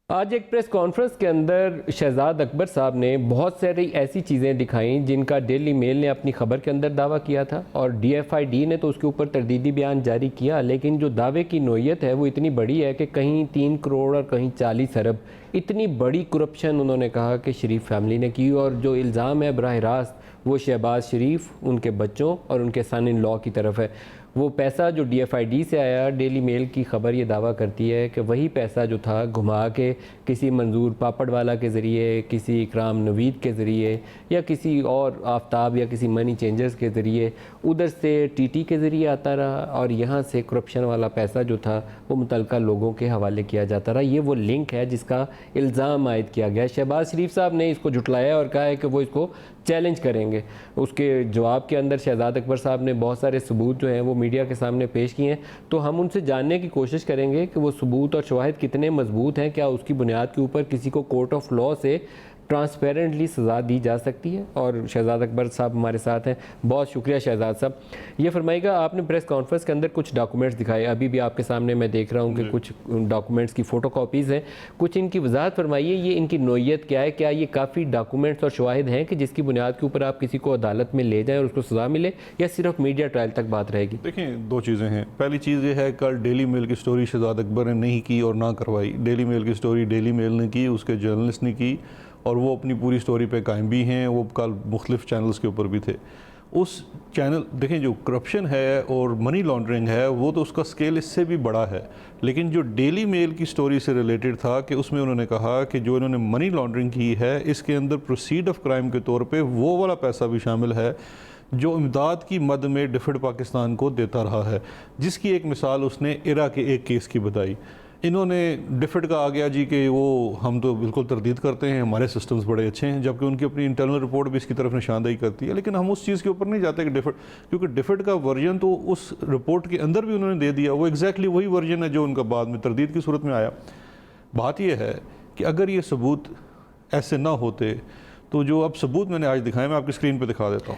آج ایک press conference کے اندر شہزاد اکبر صاحب نے بہت ساری ایسی چیزیں دکھائیں جن کا ڈیلی میل نے اپنی خبر کے اندر دعویٰ کیا تھا، اور ڈی ایف آئی ڈی نے تو اس کے اوپر تردیدی بیان جاری کیا، لیکن جو دعوے کی نوعیت ہے وہ اتنی بڑی ہے کہ کہیں 3 کروڑ اور کہیں 40 ارب، اتنی بڑی کرپشن انہوں نے کہا کہ شریف فیملی نے کی، اور جو الزام ہے براہ راست وہ شہباز شریف، ان کے بچوں اور ان کے سن ان لاء کی طرف ہے۔ وہ پیسہ جو ڈی ایف آئی ڈی سے آیا، ڈیلی میل کی خبر یہ دعویٰ کرتی ہے کہ وہی پیسہ جو تھا گھما کے کسی منظور پاپڑ والا کے ذریعے، کسی اکرام نوید کے ذریعے، یا کسی اور آفتاب یا کسی منی چینجرز کے ذریعے، ادھر سے ٹی ٹی کے ذریعے آتا رہا، اور یہاں سے کرپشن والا پیسہ جو تھا وہ متعلقہ لوگوں کے حوالے کیا جاتا رہا۔ یہ وہ لنک ہے جس کا الزام عائد کیا گیا ہے۔ شہباز شریف صاحب نے اس کو جھٹلایا اور کہا ہے کہ وہ اس کو چیلنج کریں گے۔ اس کے جواب کے اندر شہزاد اکبر صاحب نے بہت سارے ثبوت جو ہیں وہ میڈیا کے سامنے پیش کیے ہیں، تو ہم ان سے جاننے کی کوشش کریں گے کہ وہ ثبوت اور شواہد کتنے مضبوط ہیں، کیا اس کی بنیاد کے اوپر کسی کو کورٹ آف لاء سے ٹرانسپیرنٹلی سزا دی جا سکتی ہے۔ اور شہزاد اکبر صاحب ہمارے ساتھ ہیں، بہت شکریہ شہزاد صاحب۔ یہ فرمائیے گا، آپ نے پریس کانفرنس کے اندر کچھ ڈاکومنٹس دکھائے، ابھی بھی آپ کے سامنے میں دیکھ رہا ہوں کہ کچھ ڈاکومنٹس کی فوٹو کاپیز ہیں، کچھ ان کی وضاحت فرمائیے، یہ ان کی نوعیت کیا ہے؟ کیا یہ کافی ڈاکومنٹس اور شواہد ہیں کہ جس کی بنیاد کے اوپر آپ کسی کو عدالت میں لے جائیں اور اس کو سزا ملے، یا صرف میڈیا ٹرائل تک بات رہے گی؟ دیکھیں، دو چیزیں ہیں۔ پہلی چیز یہ ہے، کل ڈیلی میل کی سٹوری شہزاد اکبر نے نہیں کی اور نہ کروائی۔ ڈیلی میل کی سٹوری ڈیلی میل نے کی، اس کے جرنلسٹ نے کی، اور وہ اپنی پوری سٹوری پہ قائم بھی ہیں۔ وہ کل مختلف چینلز کے اوپر بھی تھے۔ اس چینل دیکھیں، جو کرپشن ہے اور منی لانڈرنگ ہے وہ تو اس کا سکیل اس سے بھی بڑا ہے، لیکن جو ڈیلی میل کی سٹوری سے ریلیٹڈ تھا کہ اس میں انہوں نے کہا کہ جو انہوں نے منی لانڈرنگ کی ہے اس کے اندر پروسیڈ آف کرائم کے طور پہ وہ والا پیسہ بھی شامل ہے جو امداد کی مد میں ڈیفڈ پاکستان کو دیتا رہا ہے، جس کی ایک مثال اس نے ایرا کے ایک کیس کی بتائی۔ انہوں نے ڈیفڈ کا آ گیا جی کہ وہ ہم تو بالکل تردید کرتے ہیں، ہمارے سسٹمز بڑے اچھے ہیں، جبکہ ان کی اپنی انٹرنل رپورٹ بھی اس کی طرف نشاندہی کرتی ہے، لیکن ہم اس چیز کے اوپر نہیں جاتے کہ ڈیفڈ، کیونکہ ڈیفڈ کا ورژن تو اس رپورٹ کے اندر بھی انہوں نے دے دیا، وہ ایگزیکٹلی وہی ورژن ہے جو ان کا بعد میں تردید کی صورت میں آیا۔ بات یہ ہے کہ اگر یہ ثبوت ایسے نہ ہوتے تو جو اب ثبوت میں نے آج دکھائے، میں آپ کی اسکرین پہ دکھا دیتا ہوں۔